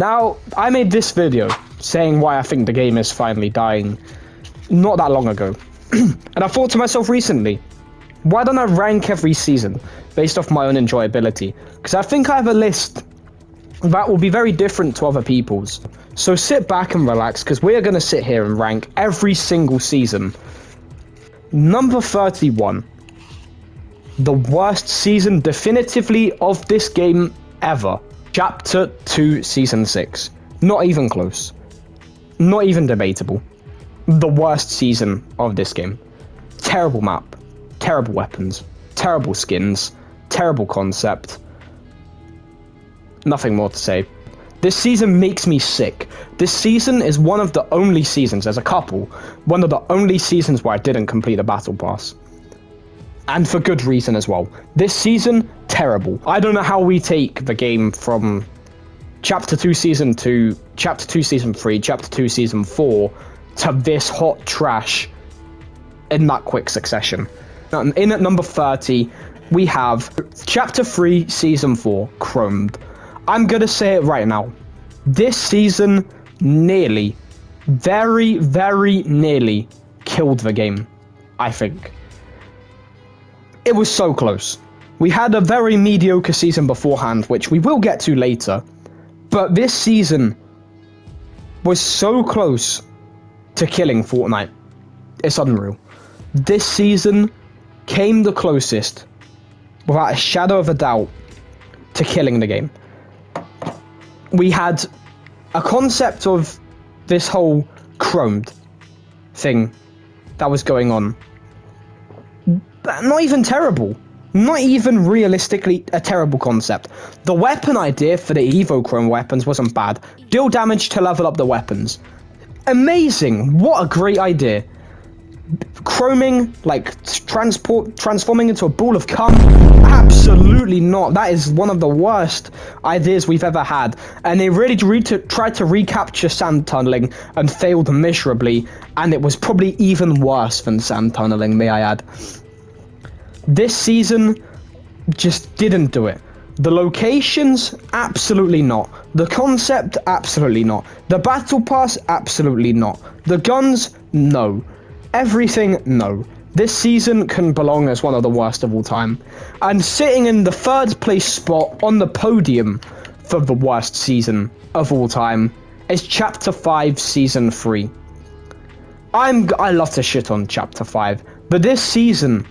Now, I made this video saying why I think the game is finally dying not that long ago. And I thought to myself recently, why don't I rank every season based off my own enjoyability? Because I think I have a list that will be very different to other people's. So sit back and relax, because we are going to sit here and rank every single season. Number 31. The worst season definitively of this game ever. Chapter 2, Season 6. Not even close. Not even debatable. The worst season of this game. Terrible map. Terrible weapons. Terrible skins. Terrible concept. Nothing more to say. This season makes me sick. This season is one of the only seasons, as a couple, one of the only seasons where I didn't complete the battle pass. And for good reason as well. This season, terrible. I don't know how we take the game from Chapter 2 Season 2, Chapter 2 Season 3, Chapter 2 Season 4, to this hot trash in that quick succession. In at number 30, we have Chapter 3 Season 4, Chromed. I'm gonna say it right now. This season nearly, very, very nearly killed the game, I think. It was so close. We had a very mediocre season beforehand, which we will get to later. But this season was so close to killing Fortnite. It's unreal. This season came the closest, without a shadow of a doubt, to killing the game. We had a concept of this whole chromed thing that was going on. Not even terrible. Not even realistically a terrible concept. The weapon idea for the Evo Chrome weapons wasn't bad. Deal damage to level up the weapons. Amazing. What a great idea. Chroming, like transforming into a ball of cum? Absolutely not. That is one of the worst ideas we've ever had. And they really tried to recapture sand tunneling and failed miserably. And it was probably even worse than sand tunneling, may I add. This season just didn't do it. The locations, absolutely not. The concept, absolutely not. The battle pass, absolutely not. The guns, no. Everything, no. This season can belong as one of the worst of all time. And sitting in the third place spot on the podium for the worst season of all time is Chapter 5 Season 3. I love to shit on Chapter 5, but this season,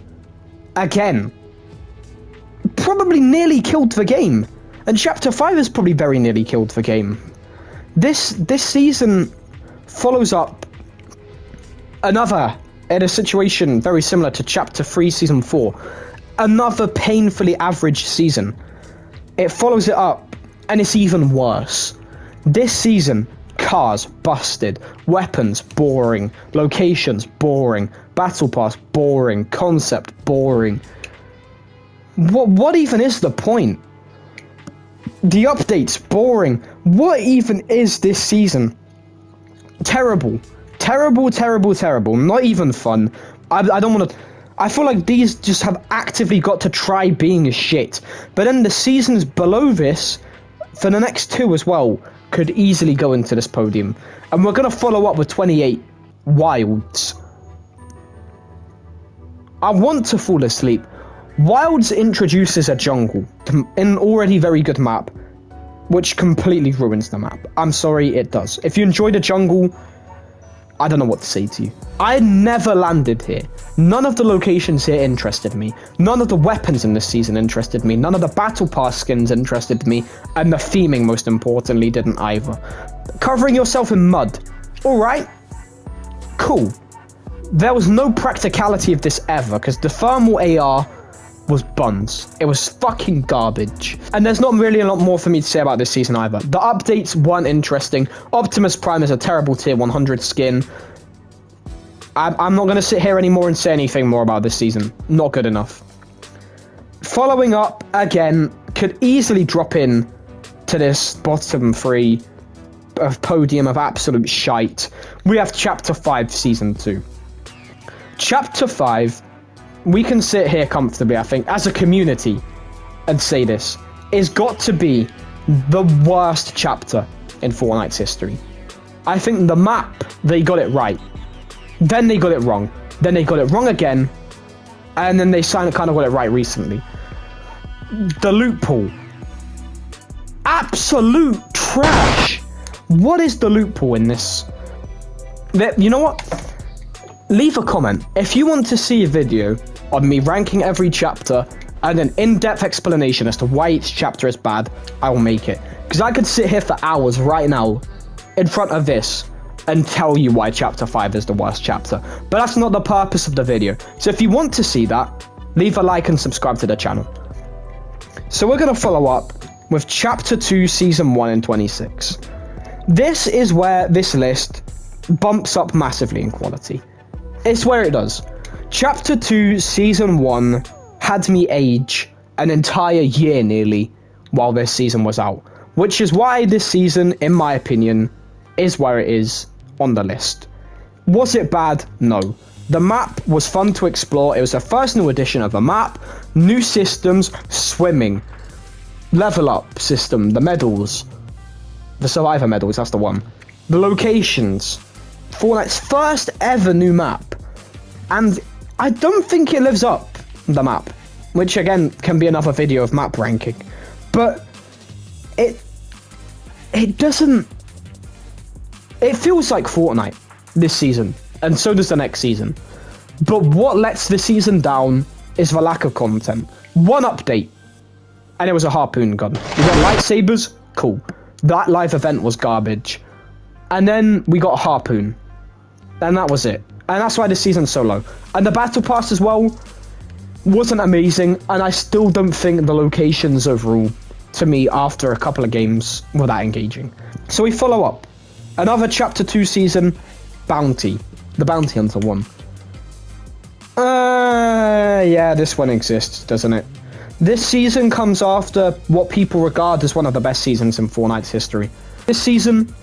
again, probably nearly killed the game. And Chapter 5 has probably very nearly killed the game. This season follows up another, in a situation very similar to Chapter 3 Season 4, another painfully average season. It follows it up, and it's even worse. This season, cars busted, weapons boring, locations boring, battle pass boring, concept boring. What even is the point? The updates boring. What even is this season? Terrible. Terrible, terrible, terrible. Not even fun. I don't want to... I feel like these just have actively got to try being shit. But then the seasons below this, for the next two as well, could easily go into this podium. And we're going to follow up with 28 Wilds. I want to fall asleep. Wilds introduces a jungle, an already very good map, which completely ruins the map. I'm sorry, it does. If you enjoyed a jungle, I don't know what to say to you. I never landed here. None of the locations here interested me. None of the weapons in this season interested me. None of the battle pass skins interested me. And the theming, most importantly, didn't either. Covering yourself in mud. Alright. Cool. There was no practicality of this ever, because the thermal AR was buns. It was fucking garbage. And there's not really a lot more for me to say about this season either. The updates weren't interesting. Optimus Prime is a terrible tier 100 skin. I'm not going to sit here anymore and say anything more about this season. Not good enough. Following up, again, could easily drop in to this bottom three of podium of absolute shite. We have Chapter 5 Season 2. Chapter 5, we can sit here comfortably, I think, as a community, and say this, is got to be the worst chapter in Fortnite's history. I think the map, they got it right. Then they got it wrong. Then they got it wrong again. And then they kind of got it right recently. The loot pool. Absolute trash. What is the loot pool in this? You know what? Leave a comment. If you want to see a video of me ranking every chapter and an in-depth explanation as to why each chapter is bad, I will make it. Because I could sit here for hours right now in front of this and tell you why chapter 5 is the worst chapter. But that's not the purpose of the video. So if you want to see that, leave a like and subscribe to the channel. So we're going to follow up with chapter 2 season 1 and 26. This is where this list bumps up massively in quality. It's where it does. Chapter 2 season 1 had me age an entire year nearly while this season was out, which is why this season, in my opinion, is where it is on the list. Was it bad? No. The map was fun to explore. It was the first new edition of the map, new systems, swimming, level up system, the medals, the survivor medals, that's the one, the locations, Fortnite's first ever new map, and I don't think it lives up the map, which again can be another video of map ranking, but it doesn't. It feels like Fortnite this season, and so does the next season. But what lets this season down is the lack of content. One update, and it was a harpoon gun. We got lightsabers, cool. That live event was garbage. And then we got harpoon, and that was it. And that's why this season's so low. And the battle pass as well wasn't amazing, and I still don't think the locations overall, to me, after a couple of games, were that engaging. So we follow up. Another chapter 2 season, Bounty. The Bounty Hunter one. Yeah, this one exists, doesn't it? This season comes after what people regard as one of the best seasons in Fortnite's history. This season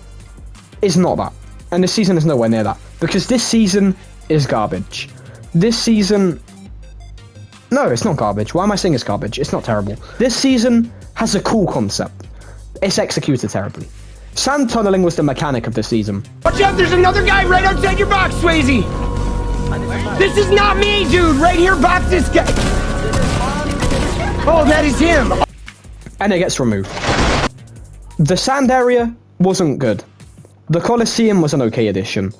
is not that. And this season is nowhere near that. Because this season is garbage. This season... No, it's not garbage. Why am I saying it's garbage? It's not terrible. This season has a cool concept. It's executed terribly. Sand tunneling was the mechanic of this season. Watch out, there's another guy right outside your box, Swayze! This is not me, dude! Right here, box this guy! Oh, that is him! And it gets removed. The sand area wasn't good. The Coliseum was an okay addition.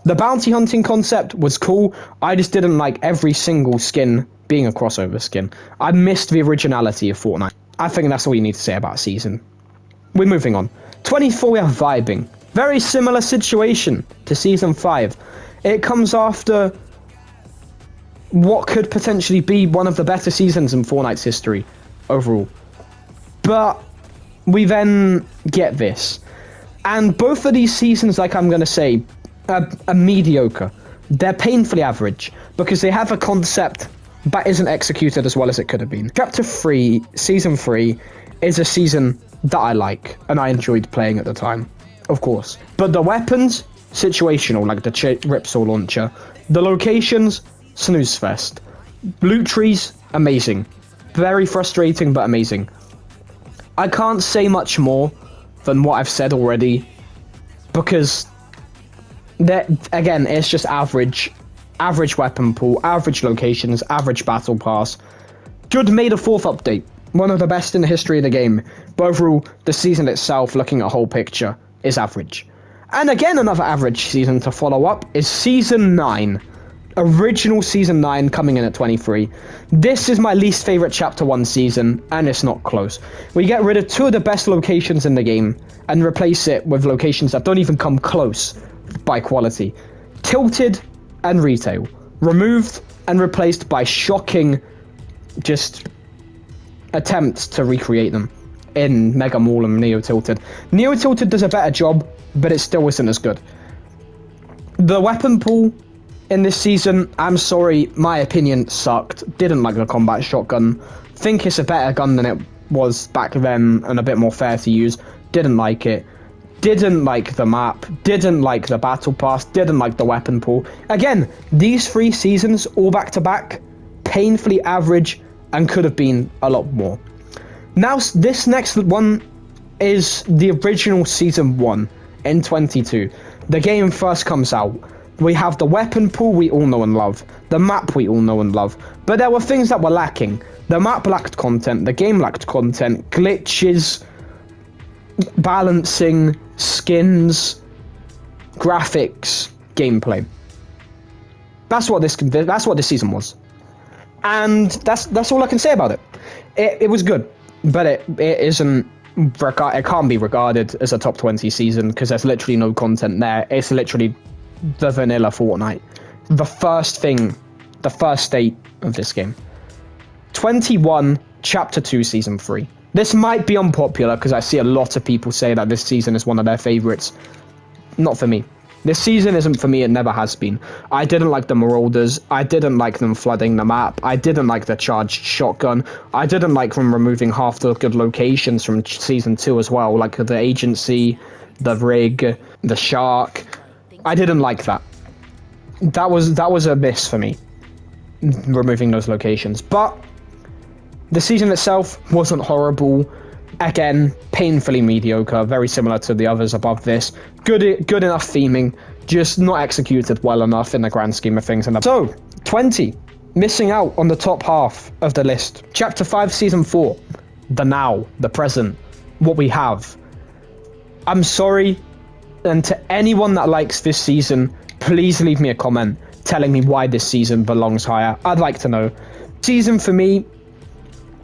The bounty hunting concept was cool, I just didn't like every single skin being a crossover skin. I missed the originality of Fortnite. I think that's all you need to say about a season. We're moving on. 24, we have Vibing. Very similar situation to Season 5. It comes after what could potentially be one of the better seasons in Fortnite's history overall. But we then get this. And both of these seasons, like I'm going to say, are mediocre. They're painfully average because they have a concept that isn't executed as well as it could have been. Chapter 3, Season 3, is a season that I like and I enjoyed playing at the time, of course. But the weapons, situational, like the Ripsaw launcher. The locations, snooze fest. Loot trees, amazing. Very frustrating, but amazing. I can't say much more than what I've said already because, again, it's just average. Average weapon pool, average locations, average battle pass. Should made a 4th update. One of the best in the history of the game. But overall, the season itself, looking at whole picture, is average. And again, another average season to follow up is Season 9. Original Season 9 coming in at 23. This is my least favorite Chapter 1 season, and it's not close. We get rid of 2 of the best locations in the game, and replace it with locations that don't even come close by quality. Tilted and Retail. Removed and replaced by shocking, just attempts to recreate them in Mega Mall and Neo Tilted. Neo Tilted does a better job, but it still isn't as good. The weapon pool in this season, I'm sorry, my opinion sucked. Didn't like the combat shotgun. Think it's a better gun than it was back then and a bit more fair to use. Didn't like it. Didn't like the map. Didn't like the battle pass. Didn't like the weapon pool. Again, these 3 seasons, all back to back, painfully average and could have been a lot more. Now, this next one is the original Season 1 in 22. The game first comes out. We have the weapon pool we all know and love. The map we all know and love. But there were things that were lacking. The map lacked content. The game lacked content. Glitches, balancing, skins, graphics, gameplay. That's what this season was. And that's all I can say about it. It was good, but it isn't. It can't be regarded as a top 20 season because there's literally no content there. It's literally the vanilla Fortnite. The first state of this game. 21, Chapter 2, Season 3. This might be unpopular because I see a lot of people say that this season is one of their favorites. Not for me. This season isn't for me, it never has been. I didn't like the Marauders, I didn't like them flooding the map, I didn't like the charged shotgun, I didn't like them removing half the good locations from Season 2 as well, like the Agency, the Rig, the Shark. I didn't like that. That was a miss for me, removing those locations. But the season itself wasn't horrible. Again, painfully mediocre, very similar to the others above this. Good enough theming, just not executed well enough in the grand scheme of things. So, 20, missing out on the top half of the list. Chapter 5, Season 4, the now, the present, what we have. I'm sorry, and to anyone that likes this season, please leave me a comment telling me why this season belongs higher. I'd like to know. Season for me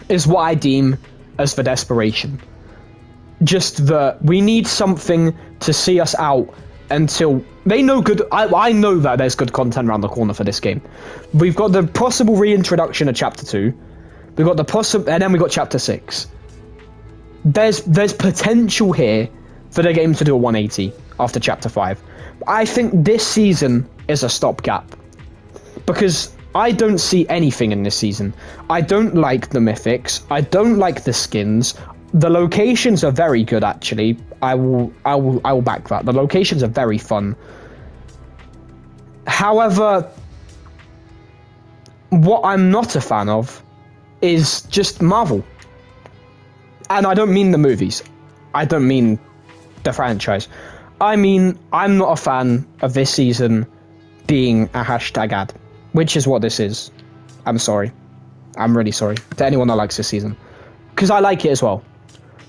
is what I deem as the desperation. Just we need something to see us out until they know good. I know that there's good content around the corner for this game. We've got the possible reintroduction of Chapter 2. We've got and then we got Chapter 6. There's potential here for the game to do a 180 after Chapter 5. I think this season is a stopgap because I don't see anything in this season. I don't like the mythics. I don't like the skins. The locations are very good, actually. I will back that. The locations are very fun. However, what I'm not a fan of is just Marvel. And I don't mean the movies. I don't mean the franchise. I mean, I'm not a fan of this season being a hashtag ad. Which is what this is. I'm sorry. I'm really sorry to anyone that likes this season. Because I like it as well.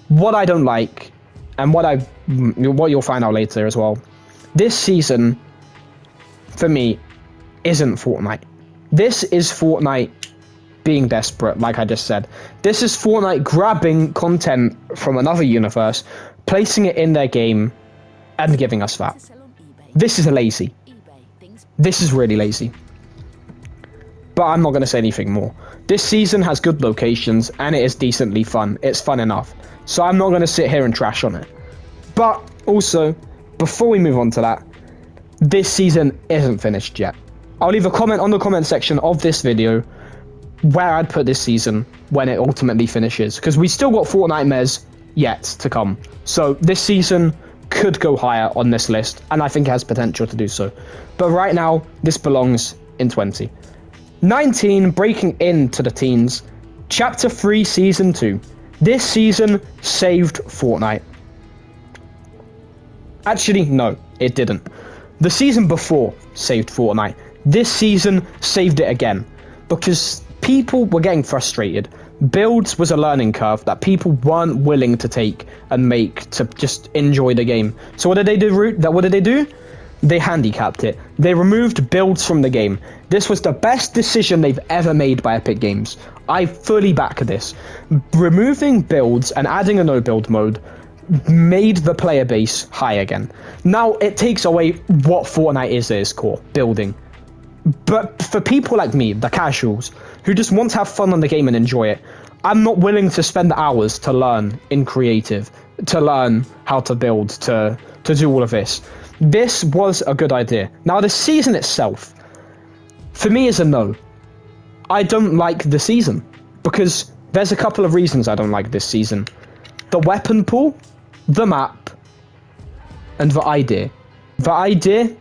What I don't like, and what you'll find out later as well, this season, for me, isn't Fortnite. This is Fortnite being desperate, like I just said. This is Fortnite grabbing content from another universe, placing it in their game, and giving us that. This is lazy. This is really lazy. But I'm not going to say anything more. This season has good locations, and it is decently fun. It's fun enough. So I'm not going to sit here and trash on it. But also, before we move on to that, this season isn't finished yet. I'll leave a comment on the comment section of this video where I'd put this season when it ultimately finishes. Because we still got Fortnite Mez yet to come. So this season could go higher on this list, and I think it has potential to do so. But right now, this belongs in 20. 19, breaking into the teens, Chapter 3, Season 2. This season saved Fortnite. Actually, no, it didn't. The season before saved Fortnite. This season saved it again. Because people were getting frustrated. Builds was a learning curve that people weren't willing to take and make to just enjoy the game. So what did they do? They handicapped it. They removed builds from the game. This was the best decision they've ever made by Epic Games. I fully back this. Removing builds and adding a no-build mode made the player base high again. Now, it takes away what Fortnite is at its core, building. But for people like me, the casuals, who just want to have fun on the game and enjoy it, I'm not willing to spend hours to learn in creative, to learn how to build, to do all of this. This was a good idea. Now, the season itself, for me, is a no. I don't like the season, because there's a couple of reasons I don't like this season. The weapon pool, the map, and the idea. The idea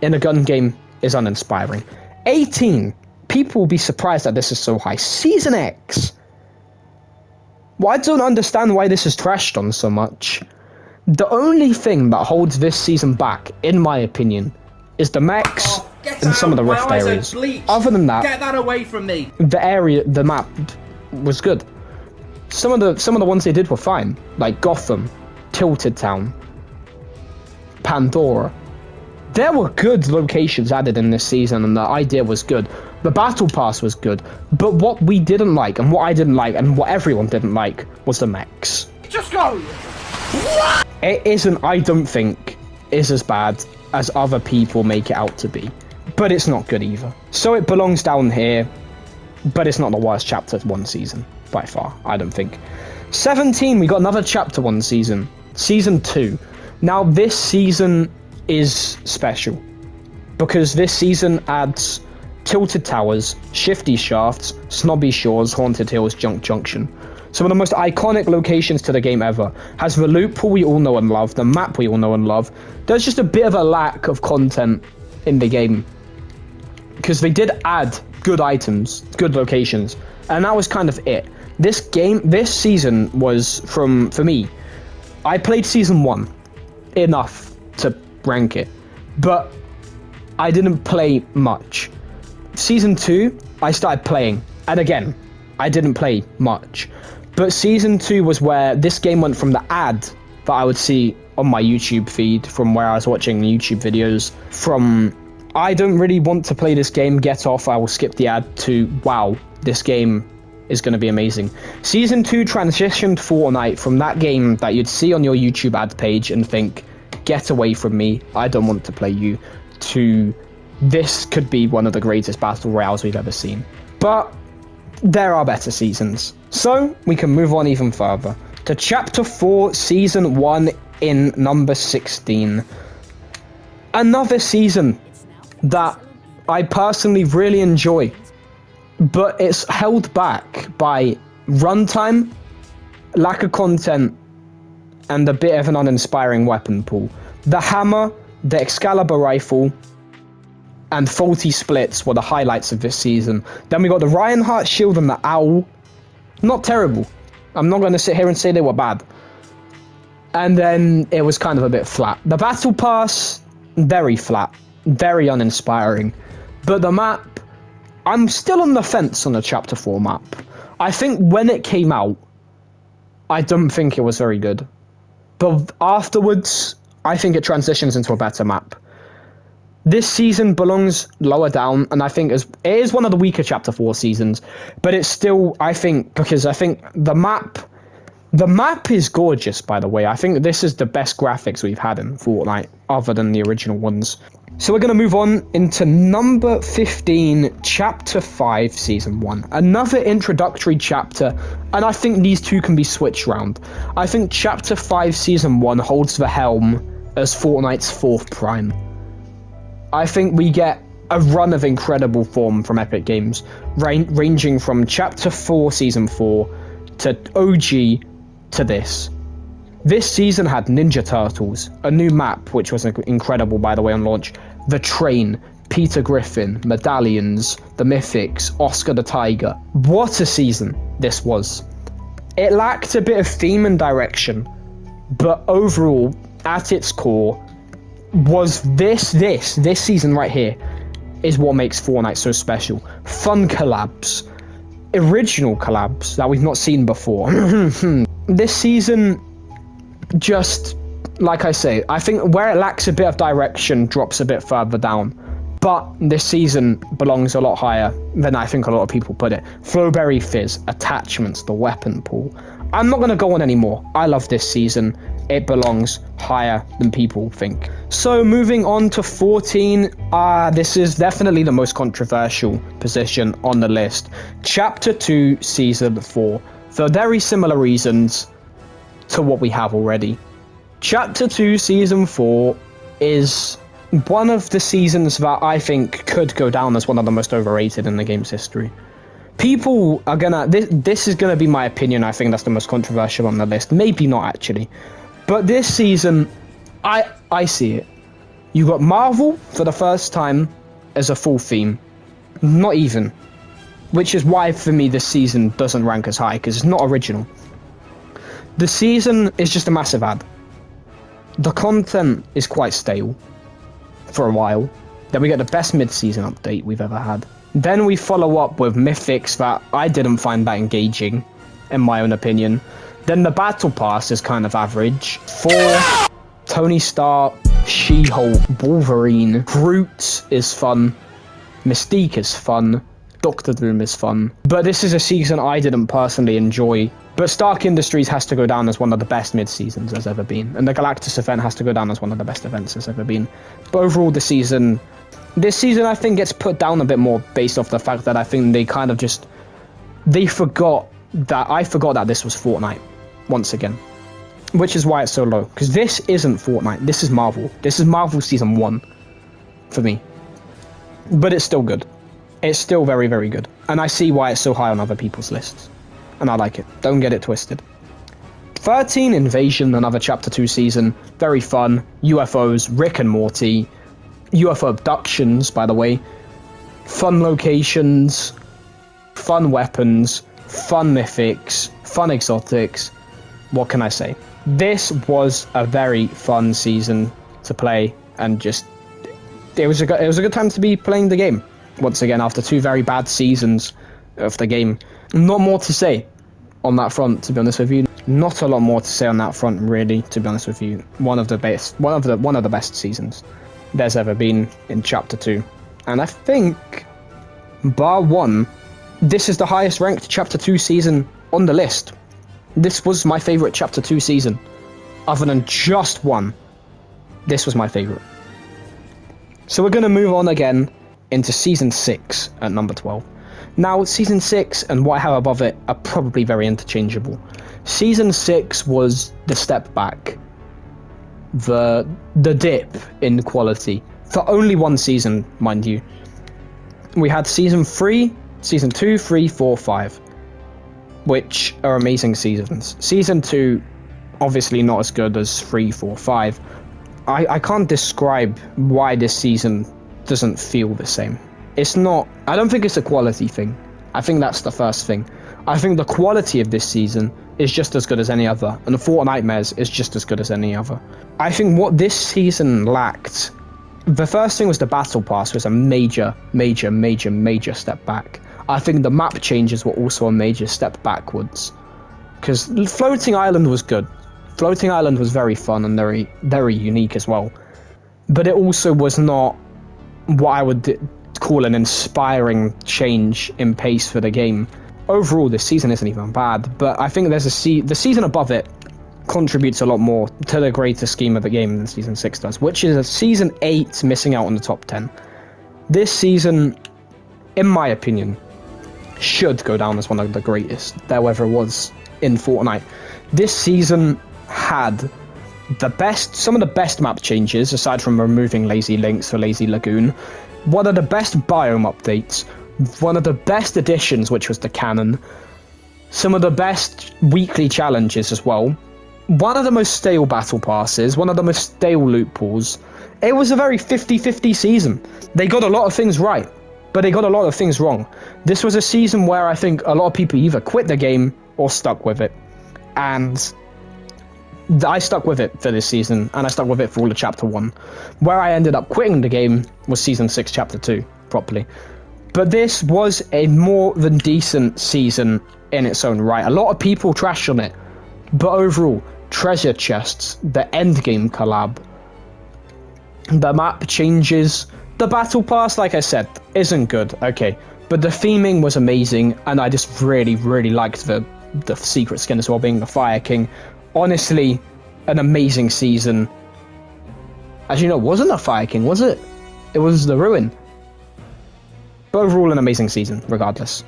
in a gun game is uninspiring. 18. People will be surprised that this is so high. Season X. Well, I don't understand why this is trashed on so much. The only thing that holds this season back, in my opinion, is the mechs and some of the rift areas. Other than that, get that away from me. The map was good. Some of the ones they did were fine, like Gotham, Tilted Town, Pandora. There were good locations added in this season, and the idea was good. The battle pass was good, but what we didn't like, and what I didn't like, and what everyone didn't like, was the mechs. Just go. What? It isn't, I don't think, is as bad as other people make it out to be, but it's not good either. So it belongs down here, but it's not the worst chapter 1 season by far, I don't think. 17, we got another chapter 1 season, season 2. Now this season is special because this season adds Tilted Towers, Shifty Shafts, Snobby Shores, Haunted Hills, Junk Junction. Some of the most iconic locations to the game ever. Has the loot pool we all know and love, the map we all know and love. There's just a bit of a lack of content in the game because they did add good items, good locations, and that was kind of it. This season was for me, I played season 1 enough to rank it, but I didn't play much. Season 2, I started playing, and again, I didn't play much. But season 2 was where this game went from the ad that I would see on my YouTube feed, from where I was watching YouTube videos, from I don't really want to play this game, get off, I will skip the ad, to wow, this game is going to be amazing. Season 2 transitioned Fortnite from that game that you'd see on your YouTube ad page and think, get away from me, I don't want to play you, to this could be one of the greatest battle royales we've ever seen. But there are better seasons. So we can move on even further to chapter 4, season 1 in number 16. Another season that I personally really enjoy, but it's held back by runtime, lack of content, and a bit of an uninspiring weapon pool. The hammer, the Excalibur rifle, and faulty splits were the highlights of this season. Then we got the Reinhardt shield and the owl. Not terrible. I'm not going to sit here and say they were bad. And then it was kind of a bit flat. The battle pass, very flat, very uninspiring. But the map, I'm still on the fence on the chapter 4 map. I think when it came out, I don't think it was very good. But afterwards, I think it transitions into a better map. This season belongs lower down, and I think it is one of the weaker chapter 4 seasons, but it's still, I think, because I think the map is gorgeous, by the way. I think this is the best graphics we've had in Fortnite, other than the original ones. So we're going to move on into number 15, chapter 5, season 1. Another introductory chapter, and I think these two can be switched around. I think chapter 5, season 1 holds the helm as Fortnite's 4th prime. I think we get a run of incredible form from Epic Games, ranging from Chapter 4, Season 4, to OG to this. This season had Ninja Turtles, a new map, which was incredible, by the way, on launch, The Train, Peter Griffin, Medallions, The Mythics, Oscar the Tiger. What a season this was. It lacked a bit of theme and direction, but overall, at its core, was this season right here is what makes Fortnite so special. Fun collabs, original collabs that we've not seen before. This season, just like I say, I think where it lacks a bit of direction drops a bit further down, but this season belongs a lot higher than I think a lot of people put it. Flowberry Fizz, attachments, the weapon pool. I'm not going to go on anymore. I love this season. It belongs higher than people think. So moving on to 14, this is definitely the most controversial position on the list. Chapter 2, Season 4, for very similar reasons to what we have already. Chapter 2, Season 4 is one of the seasons that I think could go down as one of the most overrated in the game's history. People are gonna, this is gonna be my opinion, I think that's the most controversial on the list. Maybe not actually. But this season, I see it. You got Marvel for the first time as a full theme. Not even. Which is why, for me, this season doesn't rank as high, because it's not original. The season is just a massive ad. The content is quite stale for a while. Then we get the best mid-season update we've ever had. Then we follow up with mythics that I didn't find that engaging, in my own opinion. Then the battle pass is kind of average. For Tony Stark, She-Hulk, Wolverine, Groot is fun, Mystique is fun, Doctor Doom is fun. But this is a season I didn't personally enjoy. But Stark Industries has to go down as one of the best mid-seasons there's ever been. And the Galactus event has to go down as one of the best events there's ever been. But overall, this season I think gets put down a bit more based off the fact that I think they kind of just... I forgot that this was Fortnite, once again. Which is why it's so low. Because this isn't Fortnite, this is Marvel. This is Marvel Season 1, for me. But it's still good. It's still very, very good. And I see why it's so high on other people's lists. And I like it. Don't get it twisted. 13, Invasion, another Chapter 2 season. Very fun. UFOs, Rick and Morty. UFO abductions, by the way. Fun locations. Fun weapons. Fun mythics. Fun exotics. What can I say? This was a very fun season to play. And just... It was a good time to be playing the game. Once again, after 2 very bad seasons of the game. Not more to say on that front, to be honest with you. Not a lot more to say on that front, really, to be honest with you. One of the best seasons there's ever been in Chapter 2. And I think, bar one, this is the highest ranked Chapter 2 season on the list. This was my favourite Chapter 2 season. Other than just one, this was my favourite. So we're going to move on again into Season 6 at number 12. Now, Season 6 and what I have above it are probably very interchangeable. Season 6 was the step back, the dip in quality. For only one season, mind you. We had Season 3, Season 2, 3, 4, 5, which are amazing seasons. Season 2, obviously not as good as 3, 4, 5. I can't describe why this season doesn't feel the same. It's not... I don't think it's a quality thing. I think that's the first thing. I think the quality of this season is just as good as any other, and the Fortnitemares is just as good as any other. I think what this season lacked... The first thing was the Battle Pass was a major step back. I think the map changes were also a major step backwards. Because Floating Island was good. Floating Island was very fun and very, very unique as well. But it also was not what I would call an inspiring change in pace for the game. Overall, this season isn't even bad, but I think there's the season above it contributes a lot more to the greater scheme of the game than Season 6 does, which is a Season 8 missing out on the top 10. This season, in my opinion, should go down as one of the greatest there ever was in Fortnite. This season had some of the best map changes, aside from removing Lazy Links for Lazy Lagoon. One of the best biome updates, one of the best additions, which was the cannon, some of the best weekly challenges as well, one of the most stale battle passes, one of the most stale loot pools. It was a very 50-50 season. They got a lot of things right, but they got a lot of things wrong. This was a season where I think a lot of people either quit the game or stuck with it. And I stuck with it for this season, and I stuck with it for all of Chapter 1. Where I ended up quitting the game was Season 6, Chapter 2, properly. But this was a more than decent season in its own right. A lot of people trashed on it, but overall, treasure chests, the endgame collab, the map changes, the battle pass, like I said, isn't good, okay. But the theming was amazing, and I just really, really liked the secret skin as well, being the Fire King. Honestly, an amazing season. Actually, no, it wasn't a Fire King, was it? It was the Ruin. But overall, an amazing season, regardless.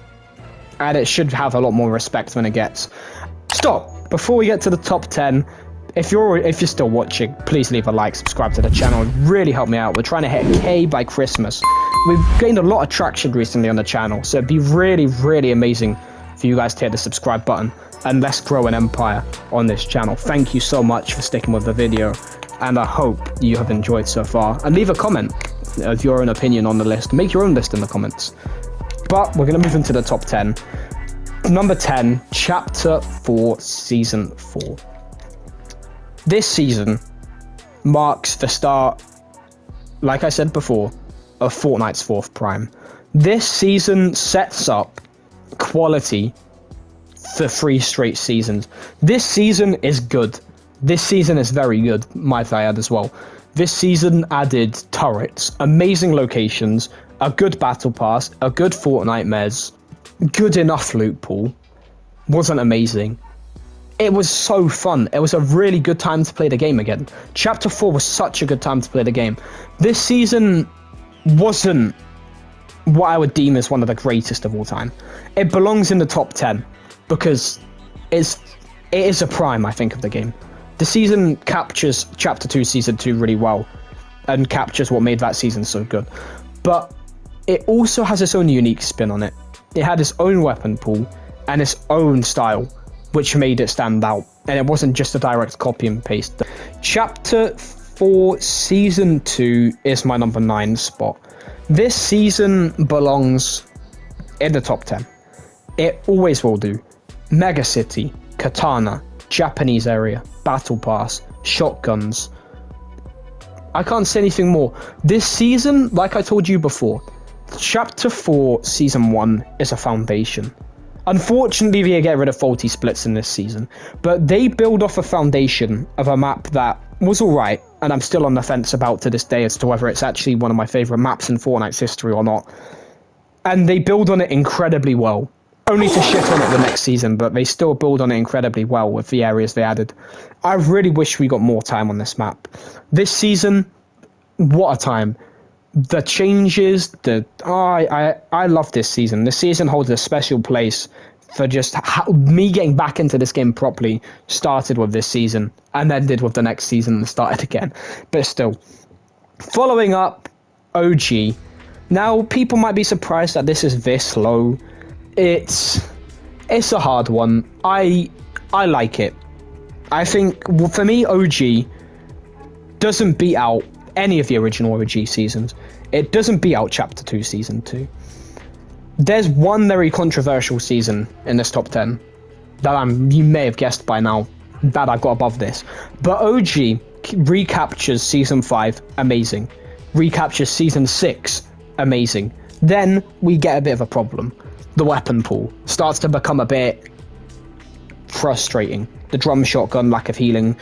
And it should have a lot more respect when it gets... Stop! Before we get to the top 10, if you're still watching, please leave a like, subscribe to the channel. It really help me out. We're trying to hit K by Christmas. We've gained a lot of traction recently on the channel, so it'd be really, really amazing for you guys to hit the subscribe button. And let's grow an empire on this channel. Thank you so much for sticking with the video, and I hope you have enjoyed so far. And leave a comment of your own opinion on the list. Make your own list in the comments. But we're going to move into the top 10. Number 10, Chapter 4, Season 4. This season marks the start, like I said before, of Fortnite's 4th Prime. This season sets up quality for 3 straight seasons. This season is good. This season is very good, might I add as well. This season added turrets, amazing locations, a good battle pass, a good Fortnite mez, good enough loot pool. Wasn't amazing. It was so fun. It was a really good time to play the game again. Chapter 4 was such a good time to play the game. This season wasn't what I would deem as one of the greatest of all time. It belongs in the top 10 because it is a prime, I think, of the game. The season captures Chapter 2 Season 2 really well and captures what made that season so good. But it also has its own unique spin on it. It had its own weapon pool and its own style, which made it stand out. And it wasn't just a direct copy and paste. Chapter 4 Season 2 is my number 9 spot. This season belongs in the top 10. It always will do. Mega City, Katana, Japanese area, Battle Pass, shotguns. I can't say anything more. This season, like I told you before, Chapter 4 Season 1 is a foundation. Unfortunately, they get rid of faulty splits in this season, but they build off a foundation of a map that was alright, and I'm still on the fence about to this day as to whether it's actually one of my favourite maps in Fortnite's history or not. And they build on it incredibly well. Only to shit on it the next season, but they still build on it incredibly well with the areas they added. I really wish we got more time on this map. This season, what a time. The changes, I love this season. This season holds a special place for just how me getting back into this game properly started with this season and ended with the next season and started again. But still, following up, OG. Now, people might be surprised that this is this low. It's a hard one. I like it. I think, for me, OG doesn't beat out any of the original OG seasons. It doesn't beat out Chapter 2 Season 2. There's one very controversial season in this top 10 that you may have guessed by now that I got above this. But OG recaptures Season 5, amazing. Recaptures Season 6, amazing. Then we get a bit of a problem. The weapon pool starts to become a bit frustrating. The drum shotgun, lack of healing.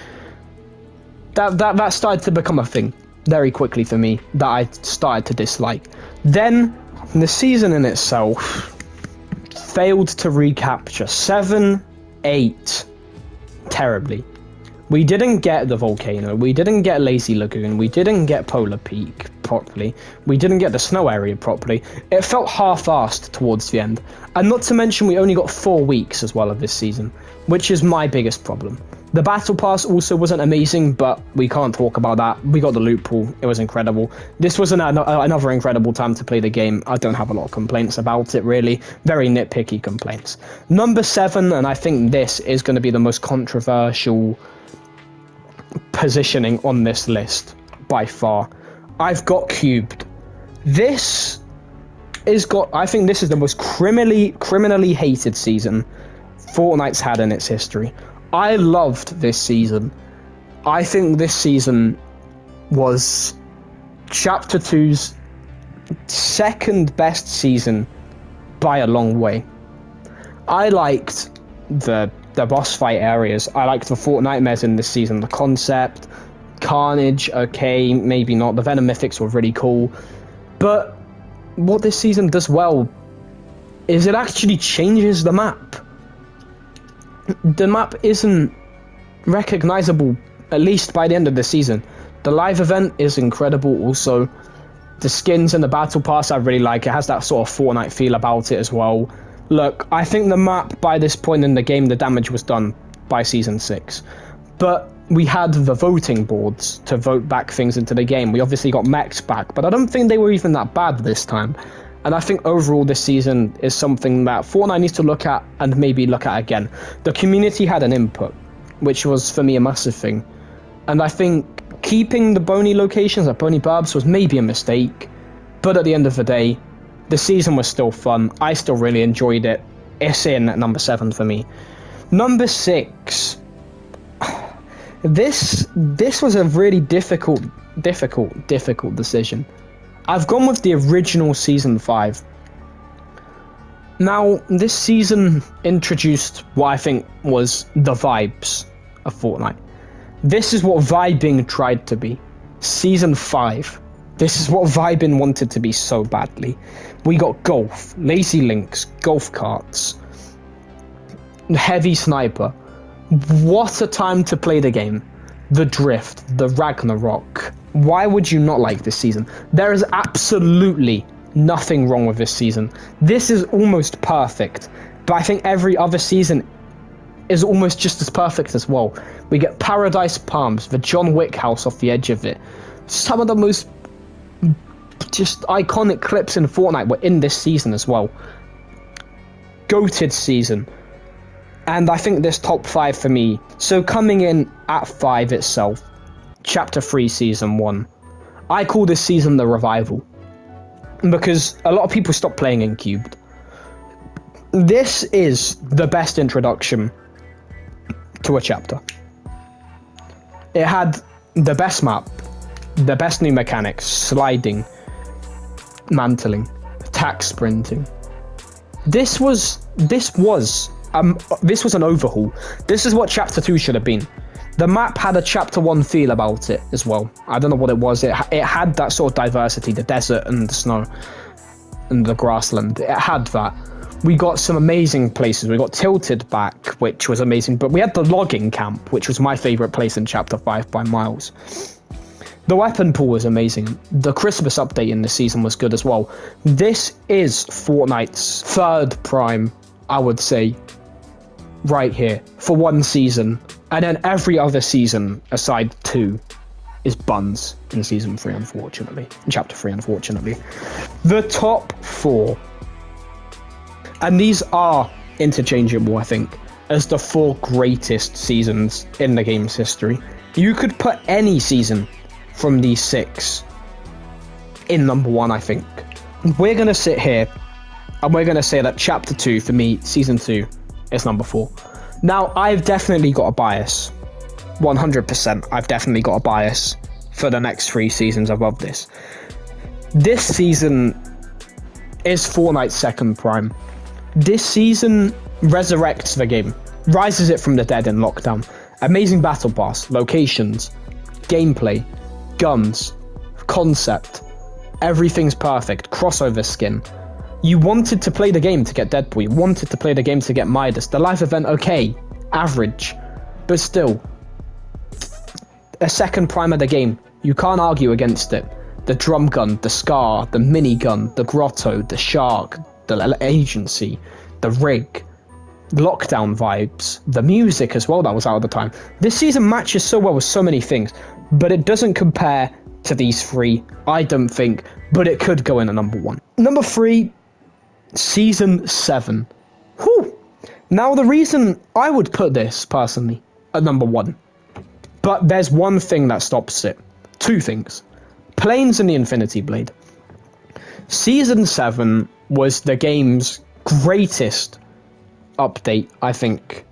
That started to become a thing very quickly for me that I started to dislike. Then the season in itself failed to recapture 7, 8 terribly. We didn't get the volcano, we didn't get Lazy Lagoon, we didn't get Polar Peak properly, we didn't get the snow area properly. It felt half-assed towards the end. And not to mention we only got 4 weeks as well of this season, which is my biggest problem. The Battle Pass also wasn't amazing, but we can't talk about that. We got the loot pool, it was incredible. This was another incredible time to play the game. I don't have a lot of complaints about it really, very nitpicky complaints. Number 7, and I think this is going to be the most controversial positioning on this list by far. I've got Cubed. I think this is the most criminally hated season Fortnite's had in its history. I loved this season. I think this season was Chapter 2's second best season by a long way. I liked the boss fight areas. I liked the Fortnite mez in this season. The concept, Carnage, okay, maybe not. The Venom Mythics were really cool. But what this season does well is it actually changes the map. The map isn't recognizable, at least by the end of the season. The live event is incredible also. The skins and the battle pass I really like. It has that sort of Fortnite feel about it as well. Look, I think the map by this point in the game, the damage was done by Season 6. But we had the voting boards to vote back things into the game. We obviously got mechs back, but I don't think they were even that bad this time. And I think overall this season is something that Fortnite needs to look at and maybe look at again. The community had an input, which was for me a massive thing. And I think keeping the bony locations at Bony Burbs was maybe a mistake. But at the end of the day, the season was still fun. I still really enjoyed it. it's in at number 7 for me. Number 6. This was a really difficult decision. I've gone with the original Season 5. Now, this season introduced what I think was the vibes of Fortnite. This is what vibing tried to be. Season 5. This is what vibing wanted to be so badly. We got golf, lazy links, golf carts, heavy sniper. What a time to play the game. The drift, the Ragnarok. Why would you not like this season? There is absolutely nothing wrong with this season. This is almost perfect, but I think every other season is almost just as perfect as well. We get Paradise Palms, the John Wick house off the edge of it. Some of the most just iconic clips in Fortnite were in this season as well. Goated season. And I think this top 5 for me. So coming in at 5 itself, Chapter 3 Season 1. I call this season the revival, because a lot of people stopped playing in Cubed. This is the best introduction to a chapter. It had the best map, the best new mechanics, sliding, mantling, attack sprinting. This was an overhaul. This is what Chapter 2 should have been. The map had a Chapter 1 feel about it as well. I don't know what it was. It had that sort of diversity, the desert and the snow and the grassland. It had that. We got some amazing places. We got Tilted back, which was amazing, but we had the logging camp, which was my favorite place in Chapter 5 by miles. The weapon pool was amazing. The Christmas update in this season was good as well. This is Fortnite's third prime, I would say, right here, for one season. And then every other season, aside 2, is buns in Season 3, unfortunately. In Chapter 3, unfortunately. The top 4. And these are interchangeable, I think, as the 4 greatest seasons in the game's history. You could put any season from these 6 in number 1, I think. We're going to sit here, and we're going to say that Chapter 2, for me, Season 2, is number 4. Now, I've definitely got a bias. 100%, I've definitely got a bias for the next 3 seasons above this. This season is Fortnite's second prime. This season resurrects the game, rises it from the dead in lockdown. Amazing battle pass, locations, gameplay, guns, concept. Everything's perfect. Crossover skin. You wanted to play the game to get Deadpool. You wanted to play the game to get Midas. The live event, okay, average, but still, a second prime of the game. You can't argue against it. The drum gun, the scar, the minigun, the grotto, the shark, the agency, the rig, lockdown vibes, the music as well that was out at the time. This season matches so well with so many things, but it doesn't compare to these 3, I don't think, but it could go in at number 1. Number 3, Season 7. Whew. Now, the reason I would put this, personally, at number 1, but there's one thing that stops it. 2 things. Planes and the Infinity Blade. Season 7 was the game's greatest update, I think,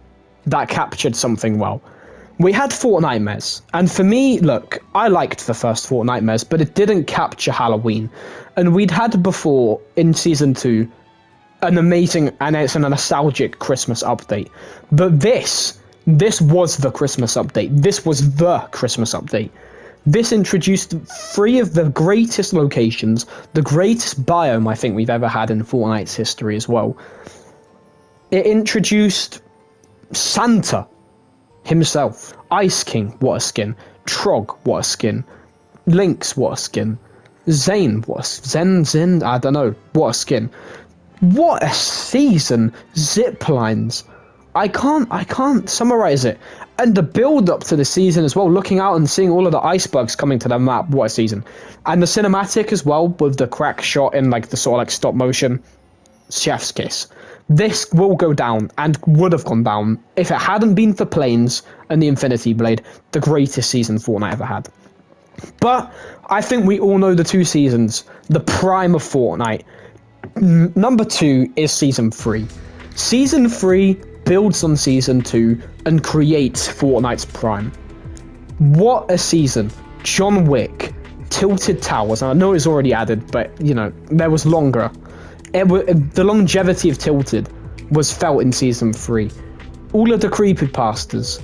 that captured something well. We had Fortnite Mez, and for me, look, I liked the first Fortnite Mez, but it didn't capture Halloween. And we'd had before, in Season 2, an amazing, and it's a nostalgic Christmas update. But this was the Christmas update. This was the Christmas update. This introduced 3 of the greatest locations, the greatest biome I think we've ever had in Fortnite's history as well. It introduced Santa himself, Ice King, what a skin, Trog, what a skin, Lynx, what a skin, Zane, what a Zen, I don't know, what a skin. What a season! Zip lines. I can't summarize it. And the build up to the season as well, looking out and seeing all of the icebergs coming to the map, what a season. And the cinematic as well, with the crack shot in like the sort of like stop motion, chef's kiss. This will go down, and would have gone down, if it hadn't been for Planes and the Infinity Blade, the greatest season Fortnite ever had. But I think we all know the 2 seasons, the prime of Fortnite. Number 2 is Season 3. Season 3 builds on Season 2 and creates Fortnite's prime. What a season. John Wick, Tilted Towers. I know it's already added, but, you know, there was longer. The longevity of Tilted was felt in Season 3. All of the creepypastas.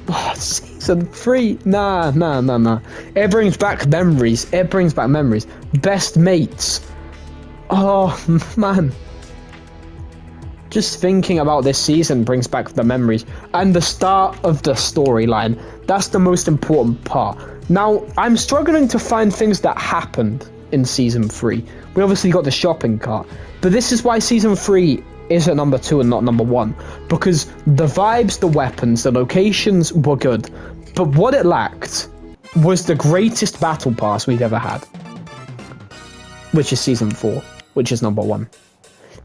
Oh, Season 3? Nah. It brings back memories. Best mates. Oh, man. Just thinking about this season brings back the memories. And the start of the storyline. That's the most important part. Now, I'm struggling to find things that happened in Season 3. We obviously got the shopping cart. But this is why Season 3 is at number 2 and not number 1. Because the vibes, the weapons, the locations were good. But what it lacked was the greatest battle pass we've ever had. Which is Season 4. Which is number 1.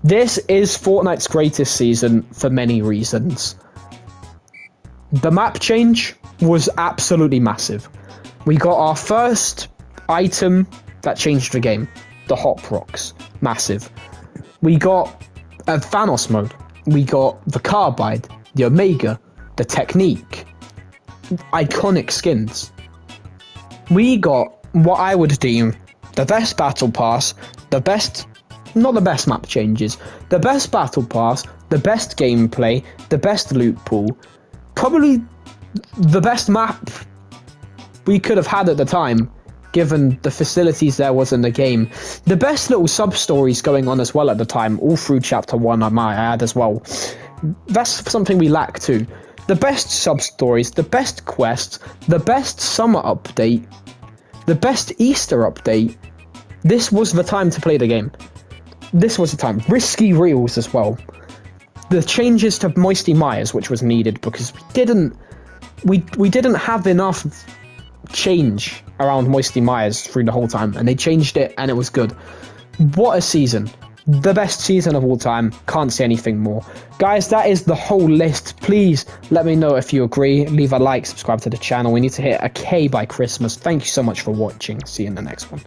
This is Fortnite's greatest season for many reasons. The map change was absolutely massive. We got our first item that changed the game. The Hop Rocks. Massive. We got a Thanos mode. We got the Carbide, the Omega, the Technique. Iconic skins. We got what I would deem the best battle pass, not the best map changes, the best battle pass, the best gameplay, the best loot pool, probably the best map we could have had at the time, given the facilities there was in the game. The best little sub-stories going on as well at the time, all through Chapter 1 I might add as well. That's something we lack too. The best sub-stories, the best quests, the best summer update, the best Easter update. This was the time to play the game. This was the time. Risky reels as well. The changes to Moisty Myers, which was needed because we didn't have enough change around Moisty Myers through the whole time, and they changed it and it was good. What a season. The best season of all time. Can't say anything more. Guys, that is the whole list. Please let me know if you agree. Leave a like, subscribe to the channel. We need to hit a K by Christmas. Thank you so much for watching. See you in the next one.